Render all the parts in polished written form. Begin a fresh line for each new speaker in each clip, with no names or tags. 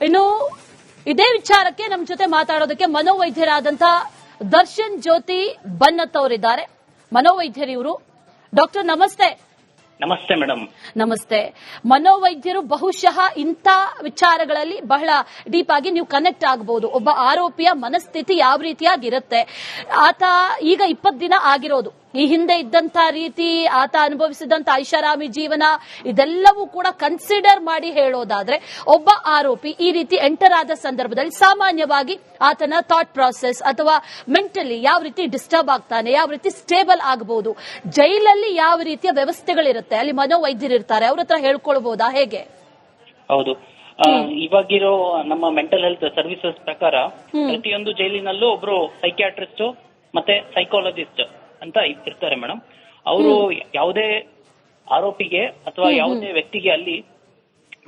ಇನ್ನು ಇದೇ ವಿಚಾರಕ್ಕೆ ನಮ್ಮ ಜೊತೆ ಮಾತಾಡೋದಕ್ಕೆ ಮನೋವೈದ್ಯರಾದಂತ ದರ್ಶನ್ ಜ್ಯೋತಿ ಬನ್ನತ್ ಅವರಿದ್ದಾರೆ. ಮನೋವೈದ್ಯರು ಇವರು. ಡಾಕ್ಟರ್ ನಮಸ್ತೆ.
ನಮಸ್ತೆ ಮೇಡಮ್.
ನಮಸ್ತೆ. ಮನೋವೈದ್ಯರು ಬಹುಶಃ ಇಂಥ ವಿಚಾರಗಳಲ್ಲಿ ಬಹಳ ಡೀಪ್ ಆಗಿ ನೀವು ಕನೆಕ್ಟ್ ಆಗಬಹುದು. ಒಬ್ಬ ಆರೋಪಿಯ ಮನಸ್ಥಿತಿ ಯಾವ ರೀತಿಯಾಗಿರುತ್ತೆ, ಆತ ಈಗ 20 ದಿನ ಆಗಿರೋದು, ಈ ಹಿಂದೆ ಇದ್ದಂತ ರೀತಿ, ಆತ ಅನುಭವಿಸಿದಂತ ಐಷಾರಾಮಿ ಜೀವನ, ಇದೆಲ್ಲವೂ ಕೂಡ ಕನ್ಸಿಡರ್ ಮಾಡಿ ಹೇಳೋದಾದ್ರೆ ಒಬ್ಬ ಆರೋಪಿ ಈ ರೀತಿ ಎಂಟರ್ ಆದ ಸಂದರ್ಭದಲ್ಲಿ ಸಾಮಾನ್ಯವಾಗಿ ಆತನ ಥಾಟ್ ಪ್ರಾಸೆಸ್ ಅಥವಾ ಮೆಂಟಲಿ ಯಾವ ರೀತಿ ಡಿಸ್ಟರ್ಬ್ ಆಗ್ತಾನೆ, ಯಾವ ರೀತಿ ಸ್ಟೇಬಲ್ ಆಗಬಹುದು, ಜೈಲಲ್ಲಿ ಯಾವ ರೀತಿಯ ವ್ಯವಸ್ಥೆಗಳಿರುತ್ತೆ, ಅಲ್ಲಿ ಮನೋವೈದ್ಯರು ಇರ್ತಾರೆ, ಅವ್ರ ಹತ್ರ ಹೇಳ್ಕೊಳ್ಬಹುದಾ, ಹೇಗೆ?
ಹೌದು, ಇವಾಗಿರೋ ನಮ್ಮ ಮೆಂಟಲ್ ಹೆಲ್ತ್ ಸರ್ವಿಸಸ್ ಪ್ರಕಾರ ಪ್ರತಿಯೊಂದು ಜೈಲಿನಲ್ಲೂ ಒಬ್ರು ಸೈಕ್ಯಾಟ್ರಿಸ್ಟ್ ಮತ್ತೆ ಸೈಕಾಲಜಿಸ್ಟ್ ಅಂತ ಇರ್ತಾರೆ ಮೇಡಮ್. ಅವರು ಯಾವುದೇ ಆರೋಪಿಗೆ ಅಥವಾ ಯಾವುದೇ ವ್ಯಕ್ತಿಗೆ ಅಲ್ಲಿ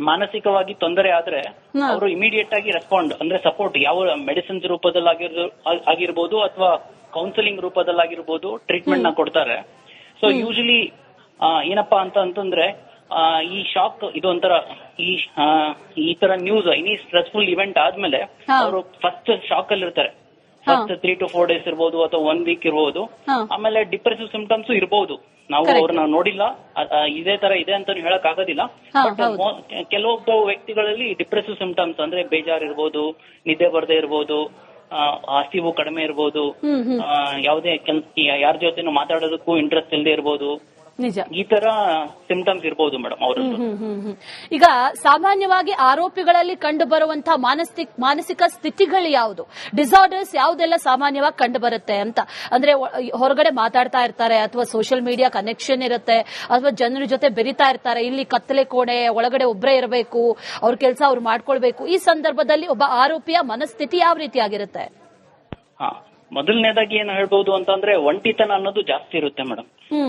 ಮಾನಸಿಕವಾಗಿ ತೊಂದರೆ ಆದ್ರೆ ಅವರು ಇಮಿಡಿಯೇಟ್ ಆಗಿ ರೆಸ್ಪಾಂಡ್ ಅಂದ್ರೆ ಸಪೋರ್ಟ್, ಯಾವ ಮೆಡಿಸಿನ್ಸ್ ರೂಪದಲ್ಲಿ ಆಗಿರ್ಬೋದು ಅಥವಾ ಕೌನ್ಸಿಲಿಂಗ್ ರೂಪದಲ್ಲಾಗಿರ್ಬೋದು ಟ್ರೀಟ್ಮೆಂಟ್ ನ ಕೊಡ್ತಾರೆ. ಸೊ ಯೂಶಲಿ ಏನಪ್ಪಾ ಅಂತಂದ್ರೆ ಈ ಶಾಕ್ ಇದೊಂಥರ ಈ ತರ ನ್ಯೂಸ್ ಎನಿ ಸ್ಟ್ರೆಸ್ಫುಲ್ ಇವೆಂಟ್ ಆದ್ಮೇಲೆ ಅವರು ಫಸ್ಟ್ ಶಾಕ್ ಅಲ್ಲಿ ಇರ್ತಾರೆ. ಫಸ್ಟ್ 3 to 4 days ಇರ್ಬೋದು ಅಥವಾ 1 week ಇರ್ಬೋದು. ಆಮೇಲೆ ಡಿಪ್ರೆಸಿವ್ ಸಿಂಪ್ಟಮ್ಸ್ ಇರ್ಬೋದು. ನಾವು ಅವ್ರನ್ನ ನೋಡಿಲ್ಲ, ಇದೇ ತರ ಇದೆ ಅಂತ ಹೇಳಕ್ ಆಗೋದಿಲ್ಲ. ಬಟ್ ಕೆಲವೊಬ್ಬ ವ್ಯಕ್ತಿಗಳಲ್ಲಿ ಡಿಪ್ರೆಸಿವ್ ಸಿಂಪ್ಟಮ್ಸ್ ಅಂದ್ರೆ ಬೇಜಾರ್ ಇರ್ಬೋದು, ನಿದ್ದೆ ಬರದೇ ಇರ್ಬೋದು, ಹಸಿವು ಕಡಿಮೆ ಇರ್ಬೋದು, ಯಾವುದೇ ಯಾರ ಜೊತೆನೂ ಮಾತಾಡೋದಕ್ಕೂ ಇಂಟ್ರೆಸ್ಟ್ ಇಲ್ಲದೆ ಇರ್ಬೋದು, ಈ ತರ ಸಿಂಪ್ಟಮ್ಸ್ ಇರಬಹುದು ಮೇಡಮ್ ಅವರು.
ಈಗ ಸಾಮಾನ್ಯವಾಗಿ ಆರೋಪಿಗಳಲ್ಲಿ ಕಂಡು ಬರುವಂತಹ ಮಾನಸಿಕ ಸ್ಥಿತಿಗಳು ಯಾವುದು, ಡಿಸಾರ್ಡರ್ಸ್ ಯಾವುದೆಲ್ಲ ಸಾಮಾನ್ಯವಾಗಿ ಕಂಡು ಬರುತ್ತೆ ಅಂತ ಅಂದ್ರೆ, ಹೊರಗಡೆ ಮಾತಾಡ್ತಾ ಇರ್ತಾರೆ ಅಥವಾ ಸೋಷಿಯಲ್ ಮೀಡಿಯಾ ಕನೆಕ್ಷನ್ ಇರುತ್ತೆ ಅಥವಾ ಜನರ ಜೊತೆ ಬೆರಿತಾ ಇರ್ತಾರೆ, ಇಲ್ಲಿ ಕತ್ತಲೆ ಕೋಣೆ ಒಳಗಡೆ ಒಬ್ಬರೇ ಇರಬೇಕು, ಅವ್ರ ಕೆಲಸ ಅವ್ರು ಮಾಡ್ಕೊಳ್ಬೇಕು, ಈ ಸಂದರ್ಭದಲ್ಲಿ ಒಬ್ಬ ಆರೋಪಿಯ ಮನಸ್ಥಿತಿ ಯಾವ ರೀತಿಯಾಗಿರುತ್ತೆ?
ಮೊದಲನೇದಾಗಿ ಏನು ಹೇಳ್ಬಹುದು ಅಂತಂದ್ರೆ ಒಂಟಿತನ ಅನ್ನೋದು ಜಾಸ್ತಿ ಇರುತ್ತೆ ಮೇಡಮ್.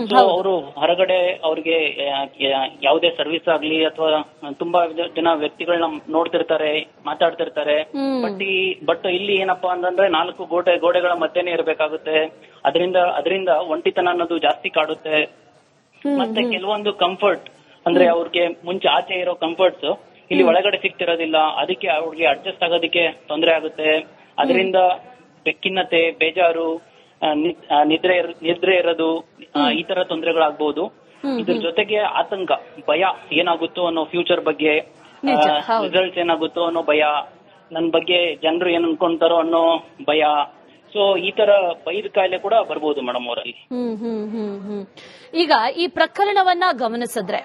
ಸೊ ಅವರು ಹೊರಗಡೆ ಅವ್ರಿಗೆ ಯಾವುದೇ ಸರ್ವಿಸ್ ಆಗ್ಲಿ ಅಥವಾ ತುಂಬಾ ಜನ ವ್ಯಕ್ತಿಗಳನ್ನ ನೋಡ್ತಿರ್ತಾರೆ, ಮಾತಾಡ್ತಿರ್ತಾರೆ. ಬಟ್ ಇಲ್ಲಿ ಏನಪ್ಪಾ ಅಂತಂದ್ರೆ 4 ಗೋಡೆಗಳ ಮಧ್ಯೆನೇ ಇರಬೇಕಾಗುತ್ತೆ. ಅದರಿಂದ ಒಂಟಿತನ ಅನ್ನೋದು ಜಾಸ್ತಿ ಕಾಡುತ್ತೆ. ಮತ್ತೆ ಕೆಲವೊಂದು ಕಂಫರ್ಟ್ ಅಂದ್ರೆ ಅವ್ರಿಗೆ ಮುಂಚೆ ಆಚೆ ಇರೋ ಕಂಫರ್ಟ್ಸ್ ಇಲ್ಲಿ ಒಳಗಡೆ ಸಿಗ್ತಿರೋದಿಲ್ಲ, ಅದಕ್ಕೆ ಅವ್ರಿಗೆ ಅಡ್ಜಸ್ಟ್ ಆಗೋದಕ್ಕೆ ತೊಂದರೆ ಆಗುತ್ತೆ. ಅದರಿಂದ ಖಿನ್ನತೆ, ಬೇಜಾರು, ನಿದ್ರೆ ಇರೋದು, ಈ ತರ ತೊಂದರೆಗಳಾಗಬಹುದು. ಇದ್ರ ಜೊತೆಗೆ ಆತಂಕ, ಭಯ, ಏನಾಗುತ್ತೋ ಅನ್ನೋ ಫ್ಯೂಚರ್ ಬಗ್ಗೆ, ರಿಸಲ್ಟ್ಸ್ ಏನಾಗುತ್ತೋ ಅನ್ನೋ ಭಯ, ನನ್ ಬಗ್ಗೆ ಜನರು ಏನ್ ಅನ್ಕೊಂತಾರೋ ಅನ್ನೋ ಭಯ. ಸೊ ಈ ತರ ಭಯದ ಕಾಯಿಲೆ ಕೂಡ ಬರ್ಬೋದು ಮೇಡಮ್ ಅವರಲ್ಲಿ.
ಈಗ ಈ ಪ್ರಕರಣವನ್ನ ಗಮನಿಸಿದ್ರೆ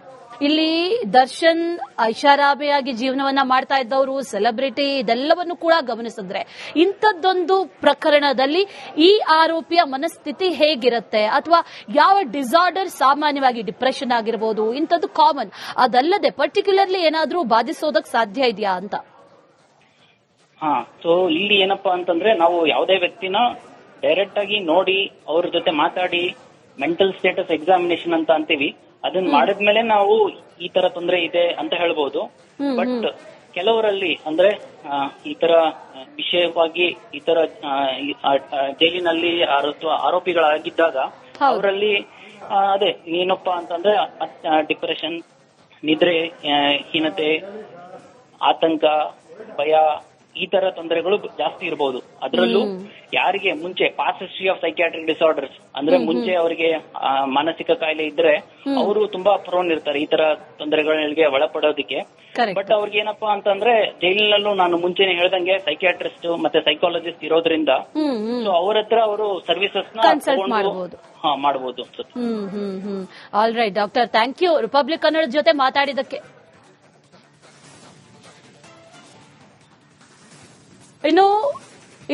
ಇಲ್ಲಿ ದರ್ಶನ್ ಐಷಾರಾಮಿಯಾಗಿ ಜೀವನವನ್ನ ಮಾಡ್ತಾ ಇದ್ದವರು, ಸೆಲೆಬ್ರಿಟಿ, ಇದೆಲ್ಲವನ್ನು ಕೂಡ ಗಮನಿಸಿದ್ರೆ ಇಂಥದ್ದೊಂದು ಪ್ರಕರಣದಲ್ಲಿ ಈ ಆರೋಪಿಯ ಮನಸ್ಥಿತಿ ಹೇಗಿರುತ್ತೆ ಅಥವಾ ಯಾವ ಡಿಸಾರ್ಡರ್, ಸಾಮಾನ್ಯವಾಗಿ ಡಿಪ್ರೆಷನ್ ಆಗಿರ್ಬೋದು, ಇಂಥದ್ದು ಕಾಮನ್, ಅದಲ್ಲದೆ ಪರ್ಟಿಕ್ಯುಲರ್ಲಿ ಏನಾದ್ರೂ ಬಾಧಿಸೋದಕ್ಕೆ ಸಾಧ್ಯ ಇದೆಯಾ ಅಂತ?
ಸೊ ಇಲ್ಲಿ ಏನಪ್ಪಾ ಅಂತಂದ್ರೆ ನಾವು ಯಾವುದೇ ವ್ಯಕ್ತಿನ ಡೈರೆಕ್ಟ್ ಆಗಿ ನೋಡಿ ಅವ್ರ ಜೊತೆ ಮಾತಾಡಿ ಮೆಂಟಲ್ ಸ್ಟೇಟಸ್ ಎಕ್ಸಾಮಿನೇಷನ್ ಅಂತ ಅಂತೀವಿ, ಅದನ್ನ ಮಾಡಿದ್ಮೇಲೆ ನಾವು ಈ ತರ ತೊಂದರೆ ಇದೆ ಅಂತ ಹೇಳ್ಬೋದು. ಬಟ್ ಕೆಲವರಲ್ಲಿ ಅಂದ್ರೆ ಈ ತರ ವಿಷಯವಾಗಿ ಈ ತರ ಜೈಲಿನಲ್ಲಿ ಆರೋಪಿಗಳಾಗಿದ್ದಾಗ ಅವರಲ್ಲಿ ಅದೇ ಏನಪ್ಪಾ ಅಂತಂದ್ರೆ ಡಿಪ್ರೆಷನ್, ನಿದ್ರೆ ಹೀನತೆ, ಆತಂಕ, ಭಯ, ಈ ತರ ತೊಂದರೆಗಳು ಜಾಸ್ತಿ ಇರಬಹುದು. ಅದರಲ್ಲೂ ಯಾರಿಗೆ ಮುಂಚೆ past history of psychiatric disorders ಅಂದ್ರೆ ಮುಂಚೆ ಅವರಿಗೆ ಮಾನಸಿಕ ಕಾಯಿಲೆ ಇದ್ರೆ ಅವರು ತುಂಬಾ ಪ್ರೋನ್ ಇರ್ತಾರೆ ಈ ತರ ತೊಂದರೆಗಳಿಗೆ ಒಳಪಡೋದಕ್ಕೆ. ಬಟ್ ಅವ್ರಿಗೆ ಏನಪ್ಪಾ ಅಂತಂದ್ರೆ ಜೈಲಿನಲ್ಲೂ ನಾನು ಮುಂಚೆನೆ ಹೇಳ್ದಂಗೆ ಸೈಕ್ಯಾಟ್ರಿಸ್ಟ್ ಮತ್ತೆ ಸೈಕಾಲಜಿಸ್ಟ್ ಇರೋದ್ರಿಂದ ಸೊ ಅವ್ರ ಹತ್ರ ಅವರು ಸರ್ವಿಸಸ್ ಮಾಡಬಹುದು ಅನ್ಸುತ್ತೆ.
All right doctor, thank you Republic Kannada ಜೊತೆ ಮಾತಾಡಿದಕ್ಕೆ. ಇನ್ನು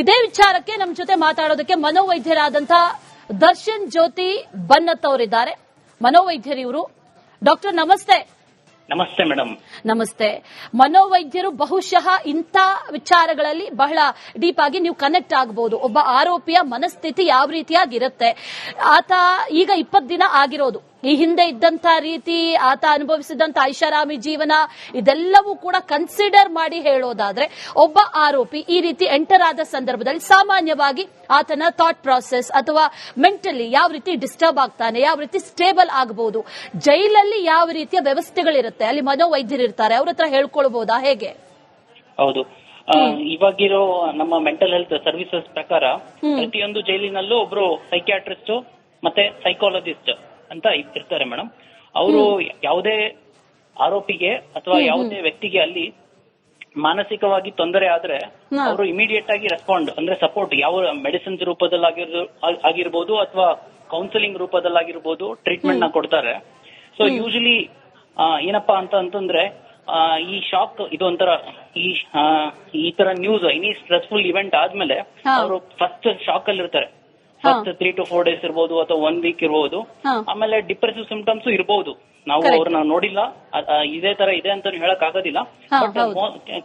ಇದೇ ವಿಚಾರಕ್ಕೆ ನಮ್ಮ ಜೊತೆ ಮಾತಾಡೋದಕ್ಕೆ ಮನೋವೈದ್ಯರಾದಂತ ದರ್ಶನ್ ಜ್ಯೋತಿ ಬನ್ನತ್ ಅವರಿದ್ದಾರೆ. ಮನೋವೈದ್ಯರು ಇವರು. ಡಾಕ್ಟರ್ ನಮಸ್ತೆ.
ನಮಸ್ತೆ ಮೇಡಮ್.
ನಮಸ್ತೆ. ಮನೋವೈದ್ಯರು ಬಹುಶಃ ಇಂಥ ವಿಚಾರಗಳಲ್ಲಿ ಬಹಳ ಡೀಪ್ ಆಗಿ ನೀವು ಕನೆಕ್ಟ್ ಆಗಬಹುದು. ಒಬ್ಬ ಆರೋಪಿಯ ಮನಸ್ಥಿತಿ ಯಾವ ರೀತಿಯಾಗಿರುತ್ತೆ, ಆತ ಈಗ 20 ದಿನ ಆಗಿರೋದು, ಈ ಹಿಂದೆ ಇದ್ದಂತ ರೀತಿ, ಆತ ಅನುಭವಿಸಿದಂತ ಐಷಾರಾಮಿ ಜೀವನ, ಇದೆಲ್ಲವೂ ಕೂಡ ಕನ್ಸಿಡರ್ ಮಾಡಿ ಹೇಳೋದಾದ್ರೆ ಒಬ್ಬ ಆರೋಪಿ ಈ ರೀತಿ ಎಂಟರ್ ಆದ ಸಂದರ್ಭದಲ್ಲಿ ಸಾಮಾನ್ಯವಾಗಿ ಆತನ ಥಾಟ್ ಪ್ರಾಸೆಸ್ ಅಥವಾ ಮೆಂಟಲಿ ಯಾವ ರೀತಿ ಡಿಸ್ಟರ್ಬ್ ಆಗ್ತಾನೆ, ಯಾವ ರೀತಿ ಸ್ಟೇಬಲ್ ಆಗಬಹುದು, ಜೈಲಲ್ಲಿ ಯಾವ ರೀತಿಯ ವ್ಯವಸ್ಥೆಗಳಿರುತ್ತೆ, ಅಲ್ಲಿ ಮನೋವೈದ್ಯರು ಇರ್ತಾರೆ, ಅವ್ರ ಹತ್ರ ಹೇಳ್ಕೊಳ್ಬಹುದಾ, ಹೇಗೆ?
ಹೌದು. ಇವಾಗಿರೋ ನಮ್ಮ ಮೆಂಟಲ್ ಹೆಲ್ತ್ ಸರ್ವಿಸಸ್ ಪ್ರಕಾರ ಪ್ರತಿಯೊಂದು ಜೈಲಿನಲ್ಲೂ ಒಬ್ರು ಸೈಕ್ಯಾಟ್ರಿಸ್ಟ್ ಮತ್ತೆ ಸೈಕಾಲಜಿಸ್ಟ್ ಅಂತ ಇರ್ತಾರೆ ಮೇಡಮ್. ಅವರು ಯಾವುದೇ ಆರೋಪಿಗೆ ಅಥವಾ ಯಾವುದೇ ವ್ಯಕ್ತಿಗೆ ಅಲ್ಲಿ ಮಾನಸಿಕವಾಗಿ ತೊಂದರೆ ಆದ್ರೆ ಅವರು ಇಮಿಡಿಯೇಟ್ ಆಗಿ ರೆಸ್ಪಾಂಡ್ ಅಂದ್ರೆ ಸಪೋರ್ಟ್ ಯಾವ ಮೆಡಿಸಿನ್ಸ್ ರೂಪದಲ್ಲಿ ಆಗಿರ್ಬೋದು ಅಥವಾ ಕೌನ್ಸಿಲಿಂಗ್ ರೂಪದಲ್ಲಾಗಿರ್ಬೋದು ಟ್ರೀಟ್ಮೆಂಟ್ ನ ಕೊಡ್ತಾರೆ. ಸೊ ಯೂಶಲಿ ಏನಪ್ಪಾ ಅಂತಂದ್ರೆ ಈ ಶಾಕ್ ಇದು ಒಂಥರ ಈ ತರ ನ್ಯೂಸ್ ಎನಿ ಸ್ಟ್ರೆಸ್ಫುಲ್ ಇವೆಂಟ್ ಆದ್ಮೇಲೆ ಅವರು ಫಸ್ಟ್ ಶಾಕ್ ಅಲ್ಲಿ ಇರ್ತಾರೆ. ಫಸ್ಟ್ 3 to 4 days ಇರ್ಬೋದು ಅಥವಾ 1 week ಇರ್ಬೋದು. ಆಮೇಲೆ ಡಿಪ್ರೆಸಿವ್ ಸಿಂಪ್ಟಮ್ಸ್ ಇರ್ಬೋದು. ನಾವು ಅವ್ರನ್ನ ನೋಡಿಲ್ಲ, ಇದೇ ತರ ಇದೆ ಅಂತ ಹೇಳಕ್ ಆಗೋದಿಲ್ಲ. ಬಟ್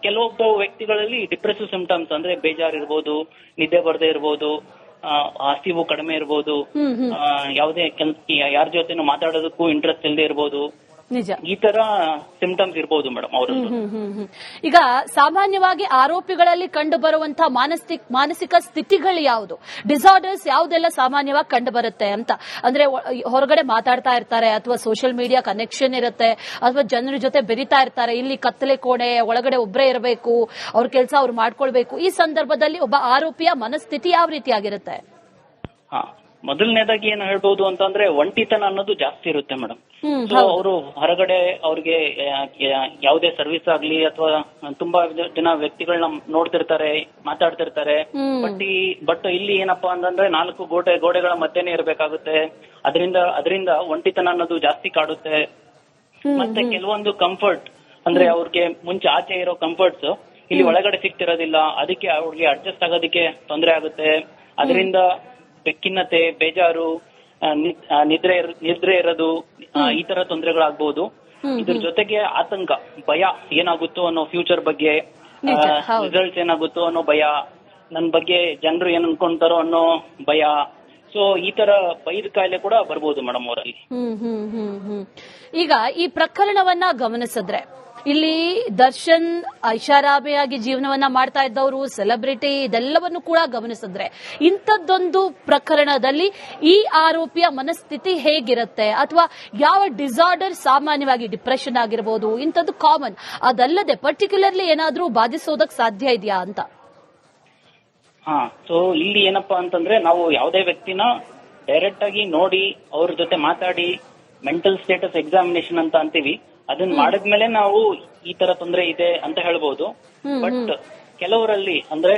ಕೆಲವೊಬ್ಬ ವ್ಯಕ್ತಿಗಳಲ್ಲಿ ಡಿಪ್ರೆಸಿವ್ ಸಿಂಪ್ಟಮ್ಸ್ ಅಂದ್ರೆ ಬೇಜಾರ್ ಇರ್ಬೋದು, ನಿದ್ದೆ ಬರದೇ ಇರ್ಬೋದು, ಹಸಿವು ಕಡಿಮೆ ಇರ್ಬೋದು, ಯಾವುದೇ ಯಾರ ಜೊತೆನೂ ಮಾತಾಡೋದಕ್ಕೂ ಇಂಟ್ರೆಸ್ಟ್ ಇಲ್ಲದೆ ಇರ್ಬೋದು.
ನಿಜ,
ಈ ತರ ಸಿಂಪ್ಟಮ್ಸ್ ಇರಬಹುದು ಮೇಡಮ್ ಅವರು.
ಈಗ ಸಾಮಾನ್ಯವಾಗಿ ಆರೋಪಿಗಳಲ್ಲಿ ಕಂಡು ಬರುವಂತಹ ಮಾನಸಿಕ ಸ್ಥಿತಿಗಳು ಯಾವುದು, ಡಿಸಾರ್ಡರ್ಸ್ ಯಾವುದೆಲ್ಲ ಸಾಮಾನ್ಯವಾಗಿ ಕಂಡು ಬರುತ್ತೆ ಅಂತ ಅಂದ್ರೆ ಹೊರಗಡೆ ಮಾತಾಡ್ತಾ ಇರ್ತಾರೆ ಅಥವಾ ಸೋಷಿಯಲ್ ಮೀಡಿಯಾ ಕನೆಕ್ಷನ್ ಇರುತ್ತೆ ಅಥವಾ ಜನರ ಜೊತೆ ಬೆರಿತಾ ಇರ್ತಾರೆ, ಇಲ್ಲಿ ಕತ್ತಲೆ ಕೋಣೆ ಒಳಗಡೆ ಒಬ್ಬರೇ ಇರಬೇಕು, ಅವ್ರ ಕೆಲಸ ಅವ್ರು ಮಾಡ್ಕೊಳ್ಬೇಕು. ಈ ಸಂದರ್ಭದಲ್ಲಿ ಒಬ್ಬ ಆರೋಪಿಯ ಮನಸ್ಥಿತಿ ಯಾವ ರೀತಿಯಾಗಿರುತ್ತೆ?
ಮೊದಲನೇದಾಗಿ ಏನು ಹೇಳ್ಬಹುದು ಅಂತಂದ್ರೆ ಒಂಟಿತನ ಅನ್ನೋದು ಜಾಸ್ತಿ ಇರುತ್ತೆ ಮೇಡಮ್. ಸೊ ಅವರು ಹೊರಗಡೆ ಅವ್ರಿಗೆ ಯಾವುದೇ ಸರ್ವಿಸ್ ಆಗ್ಲಿ ಅಥವಾ ತುಂಬಾ ಜನ ವ್ಯಕ್ತಿಗಳನ್ನ ನೋಡ್ತಿರ್ತಾರೆ, ಮಾತಾಡ್ತಿರ್ತಾರೆ. ಬಟ್ ಇಲ್ಲಿ ಏನಪ್ಪಾ ಅಂತಂದ್ರೆ 4 ಗೋಡೆಗಳ ಮಧ್ಯೆನೇ ಇರಬೇಕಾಗುತ್ತೆ. ಅದರಿಂದ ಒಂಟಿತನ ಅನ್ನೋದು ಜಾಸ್ತಿ ಕಾಡುತ್ತೆ. ಮತ್ತೆ ಕೆಲವೊಂದು ಕಂಫರ್ಟ್ ಅಂದ್ರೆ ಅವ್ರಿಗೆ ಮುಂಚೆ ಆಚೆ ಇರೋ ಕಂಫರ್ಟ್ಸ್ ಇಲ್ಲಿ ಒಳಗಡೆ ಸಿಗ್ತಿರೋದಿಲ್ಲ, ಅದಕ್ಕೆ ಅವ್ರಿಗೆ ಅಡ್ಜಸ್ಟ್ ಆಗೋದಕ್ಕೆ ತೊಂದರೆ ಆಗುತ್ತೆ. ಅದರಿಂದ ಖಿನ್ನತೆ, ಬೇಜಾರು, ನಿದ್ರೆ ಇರೋದು, ಈ ತರ ತೊಂದರೆಗಳಾಗಬಹುದು. ಇದ್ರ ಜೊತೆಗೆ ಆತಂಕ, ಭಯ, ಏನಾಗುತ್ತೋ ಅನ್ನೋ ಫ್ಯೂಚರ್ ಬಗ್ಗೆ, ರಿಸಲ್ಟ್ಸ್ ಏನಾಗುತ್ತೋ ಅನ್ನೋ ಭಯ, ನನ್ ಬಗ್ಗೆ ಜನರು ಏನ್ ಅನ್ಕೊಂತಾರೋ ಅನ್ನೋ ಭಯ. ಸೊ ಈ ತರ ಭಯದ ಕಾಯಿಲೆ ಕೂಡ ಬರ್ಬೋದು ಮೇಡಮ್ ಅವರಲ್ಲಿ.
ಈಗ ಈ ಪ್ರಕರಣವನ್ನ ಗಮನಿಸಿದ್ರೆ ಇಲ್ಲಿ ದರ್ಶನ್ ಐಷಾರಾಮಿಯಾಗಿ ಜೀವನವನ್ನ ಮಾಡ್ತಾ ಇದ್ದವರು, ಸೆಲೆಬ್ರಿಟಿ, ಇದೆಲ್ಲವನ್ನು ಕೂಡ ಗಮನಿಸಿದ್ರೆ ಇಂಥದ್ದೊಂದು ಪ್ರಕರಣದಲ್ಲಿ ಈ ಆರೋಪಿಯ ಮನಸ್ಥಿತಿ ಹೇಗಿರುತ್ತೆ ಅಥವಾ ಯಾವ ಡಿಸಾರ್ಡರ್ ಸಾಮಾನ್ಯವಾಗಿ ಡಿಪ್ರೆಷನ್ ಆಗಿರಬಹುದು ಇಂಥದ್ದು ಕಾಮನ್, ಅದಲ್ಲದೆ ಪರ್ಟಿಕ್ಯುಲರ್ಲಿ ಏನಾದ್ರೂ ಬಾಧಿಸೋದಕ್ ಸಾಧ್ಯ ಇದೆಯಾ ಅಂತ?
ಸೊ ಇಲ್ಲಿ ಏನಪ್ಪಾ ಅಂತಂದ್ರೆ ನಾವು ಯಾವುದೇ ವ್ಯಕ್ತಿನ ಡೈರೆಕ್ಟ್ ಆಗಿ ನೋಡಿ ಅವ್ರ ಜೊತೆ ಮಾತಾಡಿ ಮೆಂಟಲ್ ಸ್ಟೇಟಸ್ ಎಕ್ಸಾಮಿನೇಷನ್ ಅಂತ ಅಂತೀವಿ, ಅದನ್ನ ಮಾಡಿದ್ಮೇಲೆ ನಾವು ಈ ತರ ತೊಂದರೆ ಇದೆ ಅಂತ ಹೇಳ್ಬೋದು. ಬಟ್ ಕೆಲವರಲ್ಲಿ ಅಂದ್ರೆ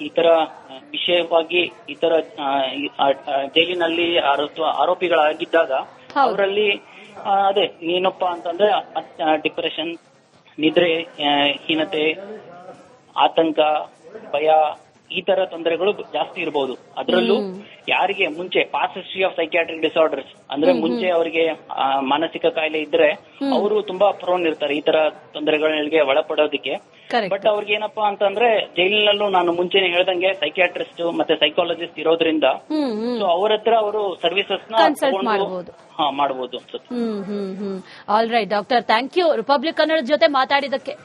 ಈ ತರ ವಿಷಯವಾಗಿ ಈ ತರ ಜೈಲಿನಲ್ಲಿ ಆರೋಪಿಗಳಾಗಿದ್ದಾಗ ಅವರಲ್ಲಿ ಅದೇ ಏನಪ್ಪಾ ಅಂತಂದ್ರೆ ಡಿಪ್ರೆಷನ್, ನಿದ್ರೆ ಹೀನತೆ, ಆತಂಕ, ಭಯ, ಈ ತರ ತೊಂದರೆಗಳು ಜಾಸ್ತಿ ಇರಬಹುದು. ಅದರಲ್ಲೂ ಯಾರಿಗೆ ಮುಂಚೆ past history of psychiatric disorders ಅಂದ್ರೆ ಮುಂಚೆ ಅವರಿಗೆ ಮಾನಸಿಕ ಕಾಯಿಲೆ ಇದ್ರೆ ಅವರು ತುಂಬಾ ಪ್ರೋನ್ ಇರ್ತಾರೆ ಈ ತರ ತೊಂದರೆಗಳಿಗೆ ಒಳಪಡೋದಕ್ಕೆ. ಬಟ್ ಅವ್ರಿಗೆ ಏನಪ್ಪಾ ಅಂತಂದ್ರೆ ಜೈಲಿನಲ್ಲೂ ನಾನು ಮುಂಚೆನೆ ಹೇಳ್ದಂಗೆ ಸೈಕ್ಯಾಟ್ರಿಸ್ಟ್ ಮತ್ತೆ ಸೈಕಾಲಜಿಸ್ಟ್ ಇರೋದ್ರಿಂದ ಸೊ ಅವ್ರ ಹತ್ರ ಅವರು ಸರ್ವಿಸಸ್ ಮಾಡಬಹುದು ಅನ್ಸುತ್ತೆ.
All right doctor, thank you Republic Kannada ಜೊತೆ ಮಾತಾಡಿದಕ್ಕೆ.